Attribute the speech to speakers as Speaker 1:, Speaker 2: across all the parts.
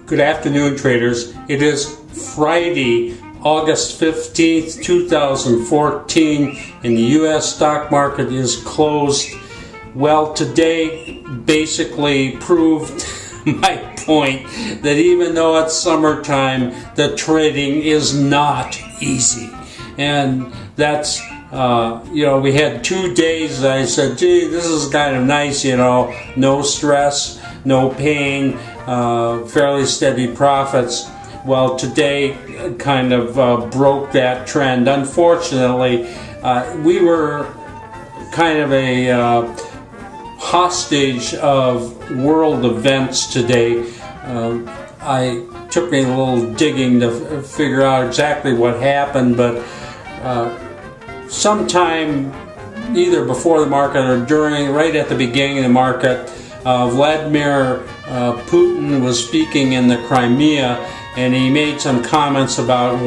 Speaker 1: Good afternoon, traders. It is Friday, August 15th, 2014, and the U.S. stock market is closed. Well, today basically proved my point that even though it's summertime, the trading is not easy. And that's, we had 2 days that I said, gee, this is kind of nice, no stress, no pain, fairly steady profits. Well, today kind of broke that trend. Unfortunately, we were kind of a hostage of world events today. It took me a little digging to figure out exactly what happened, but sometime either before the market or right at the beginning of the market, Vladimir Putin was speaking in the Crimea, and he made some comments about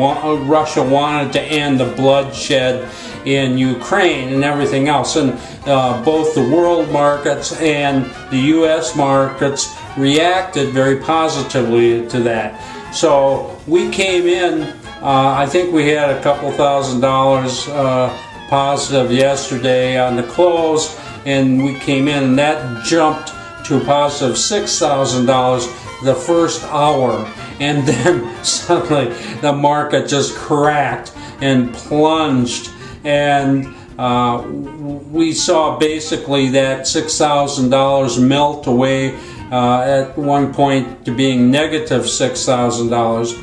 Speaker 1: Russia wanted to end the bloodshed in Ukraine and everything else. And both the world markets and the U.S. markets reacted very positively to that. So we came in, I think we had a couple $1,000s positive yesterday on the close, and we came in and that jumped to a positive $6,000 the first hour, and then suddenly the market just cracked and plunged, and we saw basically that $6,000 melt away at one point to being negative $6,000,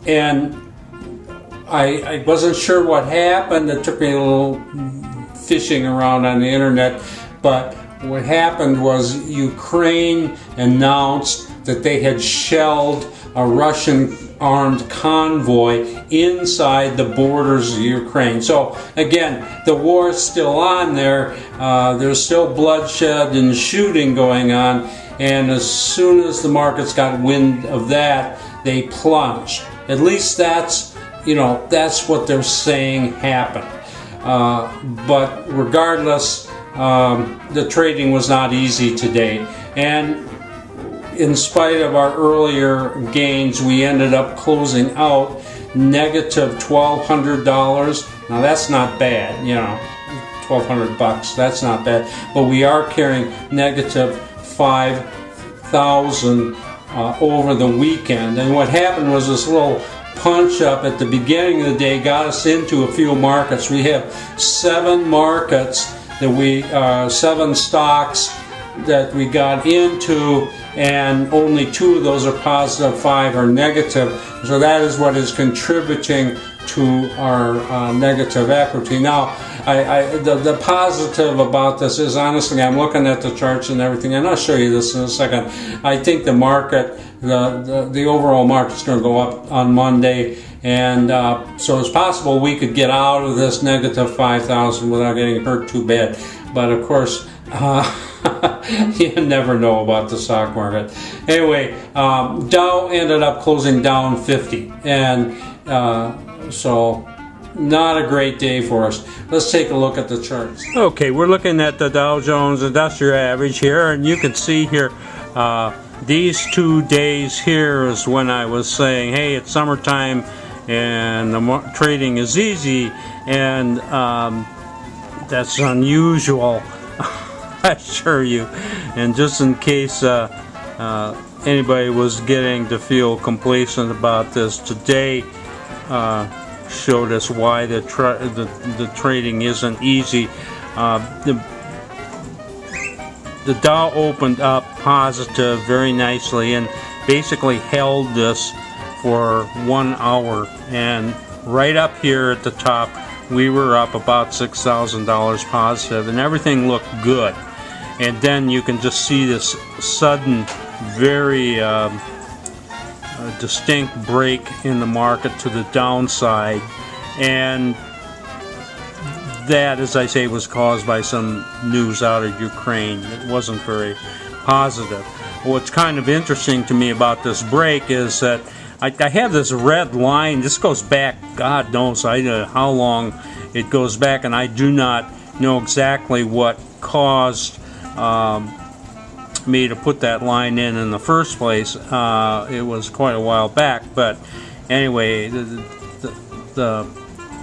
Speaker 1: and I wasn't sure what happened. It took me a little fishing around on the internet, but what happened was Ukraine announced that they had shelled a Russian armed convoy inside the borders of Ukraine. So again, the war is still on there. There's still bloodshed and shooting going on, and as soon as the markets got wind of that, they plunged. At least that's what they're saying happened. But regardless, the trading was not easy today, and in spite of our earlier gains, we ended up closing out negative $1,200. Now that's not bad, $1,200, that's not bad, but we are carrying negative 5,000 over the weekend. And what happened was this little punch up at the beginning of the day got us into a few markets. We have 7 markets that 7 stocks that we got into, and only 2 of those are positive, 5 are negative. So that is what is contributing to our negative equity. Now, the positive about this is, honestly, I'm looking at the charts and everything, and I'll show you this in a second. I think the market, the overall market is going to go up on Monday, and so it's possible we could get out of this negative 5,000 without getting hurt too bad. But of course, you never know about the stock market. Anyway, Dow ended up closing down 50, and so not a great day for us. Let's take a look at the charts. Okay, we're looking at the Dow Jones Industrial Average here, and you can see here these 2 days here is when I was saying, hey, it's summertime and the trading is easy, and that's unusual. I assure you. And just in case anybody was getting to feel complacent about this, today showed us why the trading isn't easy. The Dow opened up positive very nicely and basically held this for 1 hour, and right up here at the top we were up about $6,000 positive, and everything looked good. And then you can just see this sudden, very distinct break in the market to the downside, and that, as I say, was caused by some news out of Ukraine. It wasn't very positive. What's kind of interesting to me about this break is that I have this red line. This goes back, God knows how long it goes back, and I do not know exactly what caused asked me to put that line in the first place. It was quite a while back, but anyway, the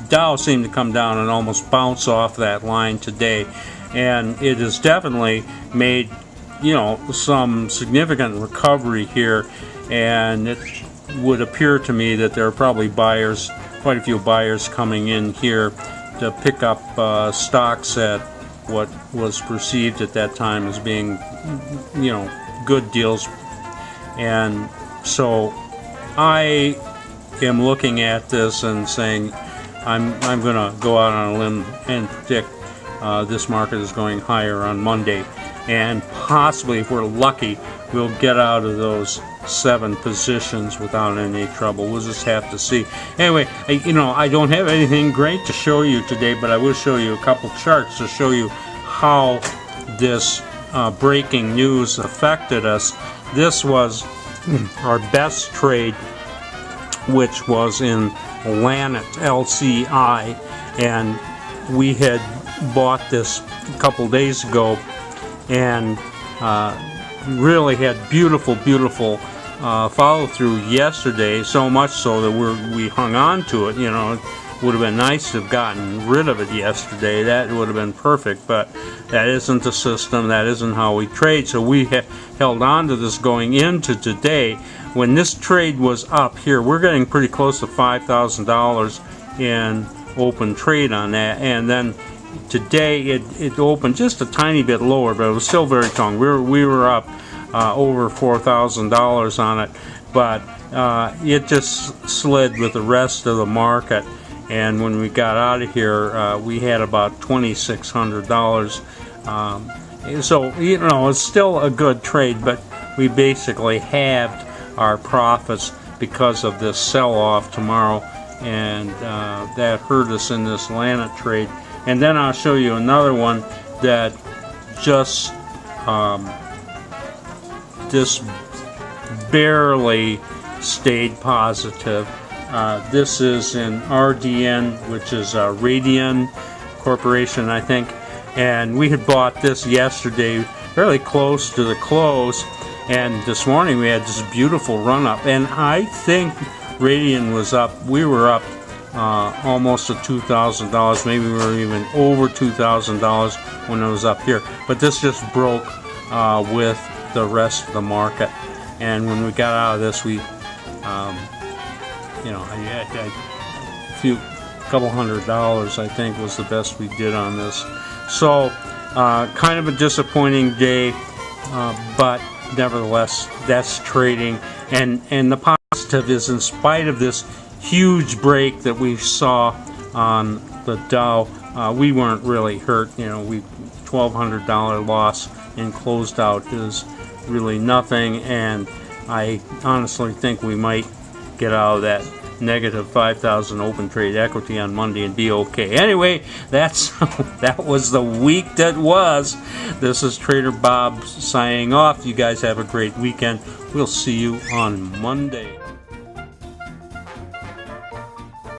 Speaker 1: Dow seemed to come down and almost bounce off that line today, and it has definitely made, you know, some significant recovery here, and it would appear to me that there are probably buyers, quite a few buyers coming in here to pick up stocks at what was perceived at that time as being, you know, good deals. And so I am looking at this and saying I'm going to go out on a limb and predict this market is going higher on Monday, and possibly, if we're lucky, we'll get out of those 7 positions without any trouble. We'll just have to see. Anyway, I don't have anything great to show you today, but I will show you a couple charts to show you how this breaking news affected us. This was our best trade, which was in Lanet LCI, and we had bought this a couple days ago, and really had beautiful follow through yesterday, so much so that we hung on to it. You know, it would have been nice to have gotten rid of it yesterday. That would have been perfect, but that isn't the system. That isn't how we trade. So we held on to this going into today. When this trade was up here, we're getting pretty close to $5,000 in open trade on that, and then today it opened just a tiny bit lower, but it was still very strong. We were up over $4,000 on it, but it just slid with the rest of the market. And when we got out of here, we had about $2,600. So, you know, it's still a good trade, but we basically halved our profits because of this sell-off tomorrow, and that hurt us in this Lanet trade. And then I'll show you another one that just barely stayed positive. This is in RDN, which is Radian Corporation, I think, and we had bought this yesterday fairly close to the close, and this morning we had this beautiful run up, and I think Radian was up, we were up almost to $2,000, maybe we were even over $2,000 when it was up here, but this just broke with the rest of the market. And when we got out of this, we you know, I had a couple $100, I think, was the best we did on this. So kind of a disappointing day, but nevertheless, that's trading. And the positive is, in spite of this huge break that we saw on the Dow, we weren't really hurt. You know, $1,200 loss in closed out is really nothing, and I honestly think we might get out of that negative 5,000 open trade equity on Monday and be okay. Anyway, that was the week that was. This is Trader Bob signing off. You guys have a great weekend. We'll see you on Monday.